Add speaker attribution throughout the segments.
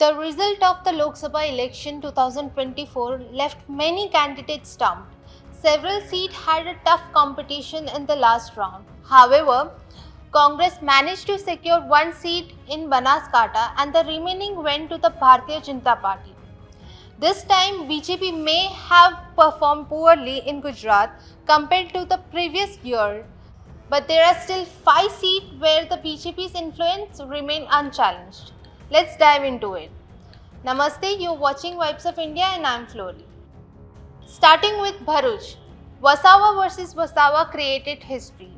Speaker 1: The result of the Lok Sabha election 2024 left many candidates stumped. Several seats had a tough competition in the last round. However, Congress managed to secure one seat in Banaskantha and the remaining went to the Bharatiya Janata Party. This time, BJP may have performed poorly in Gujarat compared to the previous year, but there are still 5 seats where the BJP's influence remain unchallenged. Let's dive into it. Namaste, you're watching Vibes of India and I'm Flori. Starting with Bharuch, Wasawa versus Wasawa created history.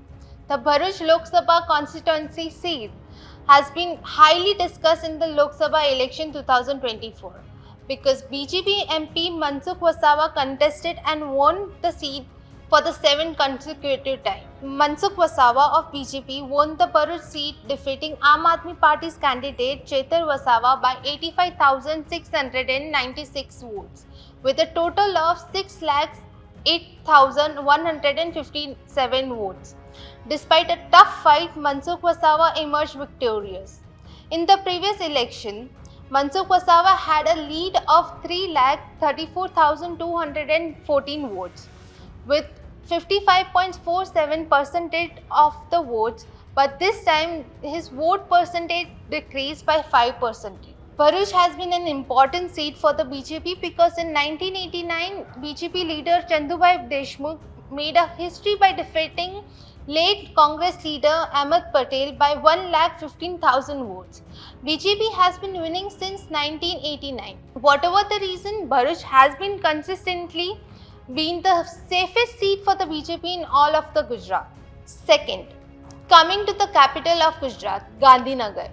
Speaker 1: The Bharuch Lok Sabha constituency seat has been highly discussed in the Lok Sabha election 2024 because BJP MP Mansukh Wasawa contested and won the seat for the 7th consecutive time. Mansukh Wasawa of BJP won the Bharuch seat, defeating Aam Aadmi Party's candidate Chetar Wasawa by 85,696 votes, with a total of 6,08,157 votes. Despite a tough fight, Mansukh Wasawa emerged victorious. In the previous election, Mansukh Wasawa had a lead of 3,34,214 votes, with 55.47% of the votes, but this time his vote percentage decreased by 5%. Bharuch has been an important seat for the BJP because in 1989, BJP leader Chandubhai Deshmukh made a history by defeating late Congress leader Ahmed Patel by 1,15,000 votes. BJP has been winning since 1989. Whatever the reason, Bharuch has been consistently being the safest seat for the BJP in all of the Gujarat. Second, coming to the capital of Gujarat, Gandhinagar.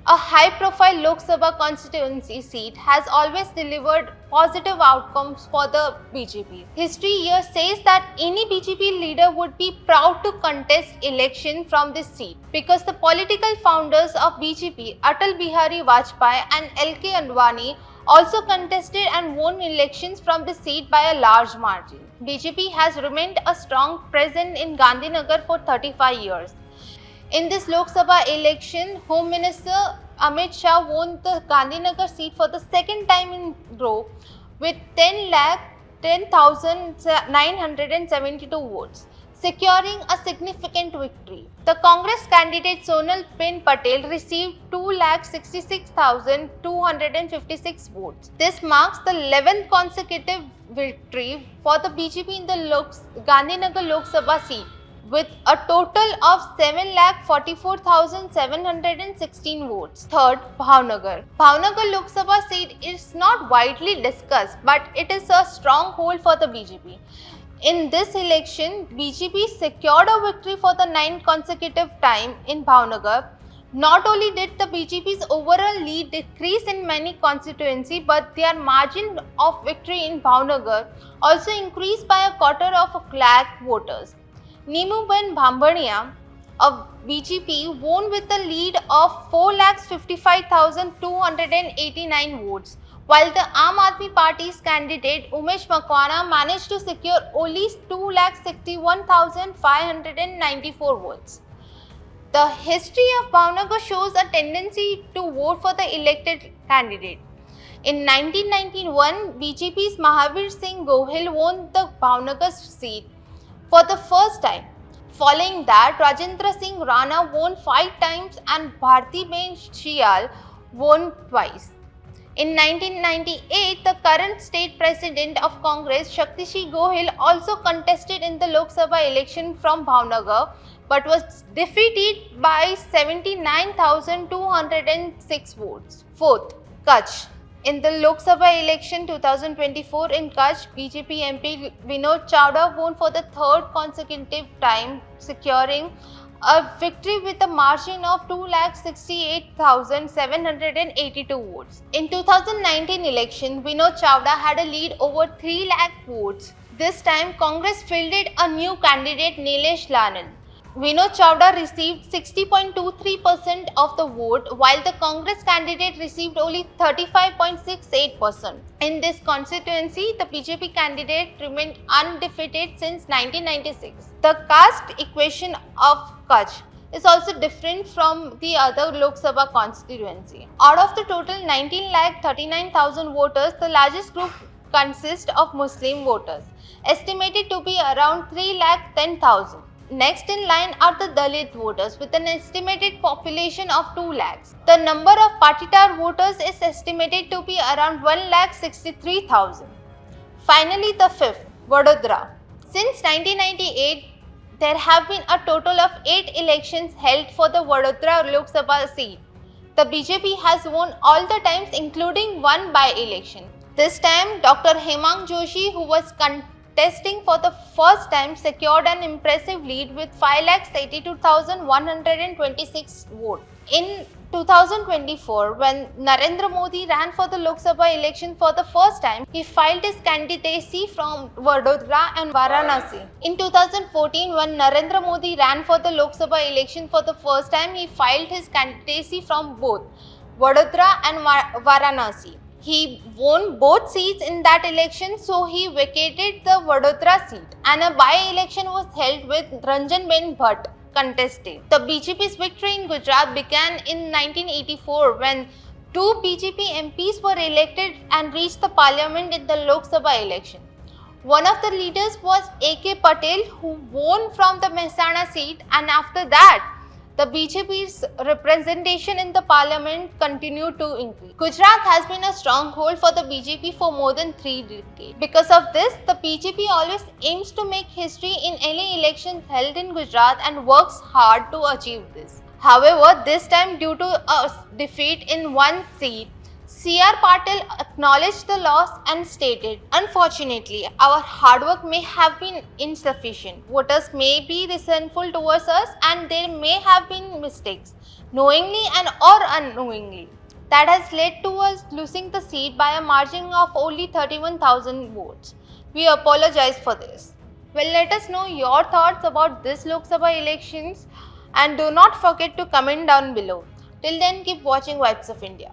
Speaker 1: A high-profile Lok Sabha constituency seat has always delivered positive outcomes for the BJP. History here says that any BJP leader would be proud to contest election from this seat because the political founders of BJP, Atal Bihari Vajpayee and L.K. Advani, also contested and won elections from the seat by a large margin. BJP has remained a strong presence in Gandhinagar for 35 years. In this Lok Sabha election, Home Minister Amit Shah won the Gandhinagar seat for the second time in row with 10,972 votes, securing a significant victory. The Congress candidate Sonal Ben Patel received 2,66,256 votes. This marks the 11th consecutive victory for the BJP in the Gandhinagar Lok Sabha seat, with a total of 7,44,716 votes. Third, Bhavnagar. Bhavnagar Lok Sabha seat is not widely discussed, but it is a stronghold for the BJP. In this election, BJP secured a victory for the 9th consecutive time in Bhavnagar. Not only did the BJP's overall lead decrease in many constituencies, but their margin of victory in Bhavnagar also increased by 250,000 voters. Neemuben Bhambania of BJP won with a lead of 4,55,289 votes, while the Aam Aadmi Party's candidate Umesh Makwana managed to secure only 2,61,594 votes. The history of Bhavnagar shows a tendency to vote for the elected candidate. In 1991, BJP's Mahavir Singh Gohil won the Bhavnagar seat for the first time. Following that, Rajendra Singh Rana won 5 times and Bharti Ben Shial won twice. In 1998, the current state president of Congress, Shaktishi Gohil, also contested in the Lok Sabha election from Bhavnagar but was defeated by 79,206 votes. Fourth, Kutch. In the Lok Sabha election 2024 in Kutch, BJP MP Vinod Chawda won for the 3rd consecutive time, securing a victory with a margin of 2,68,782 votes. In 2019 election, Vinod Chawda had a lead over 3 lakh votes. This time, Congress fielded a new candidate, Nilesh Lanan. Vinod Chawda received 60.23% of the vote, while the Congress candidate received only 35.68%. In this constituency, the BJP candidate remained undefeated since 1996. The caste equation of Kutch. is also different from the other Lok Sabha constituency. Out of the total 19,39,000 voters, the largest group consists of Muslim voters, estimated to be around 3,10,000. Next in line are the Dalit voters with an estimated population of 2 lakhs. The number of Patidar voters is estimated to be around 1,63,000. Finally, the fifth, Vadodara. Since 1998, there have been a total of 8 elections held for the Vadodara Lok Sabha seat. The BJP has won all the times, including one by-election. This time, Dr. Hemang Joshi, who was contesting for the first time, secured an impressive lead with 5,82,126 votes. In 2024, when Narendra Modi ran for the Lok Sabha election for the first time, he filed his candidacy from Vadodara and Varanasi. In 2014, when Narendra Modi ran for the Lok Sabha election for the first time, he filed his candidacy from both Vadodara and Varanasi. He won both seats in that election, so he vacated the Vadodara seat, and a by-election was held with Ranjanben Bhatt contested. The BJP's victory in Gujarat began in 1984 when 2 BJP MPs were elected and reached the parliament in the Lok Sabha election. One of the leaders was A.K. Patel, who won from the Mehsana seat, and after that, the BJP's representation in the parliament continued to increase. Gujarat has been a stronghold for the BJP for more than 3 decades. Because of this, the BJP always aims to make history in any election held in Gujarat and works hard to achieve this. However, this time, due to a defeat in one seat, C.R. Patil acknowledged the loss and stated, "Unfortunately, our hard work may have been insufficient. Voters may be resentful towards us and there may have been mistakes, knowingly and or unknowingly, that has led to us losing the seat by a margin of only 31,000 votes. We apologize for this." Well, let us know your thoughts about this Lok Sabha elections and do not forget to comment down below. Till then, keep watching Vibes of India.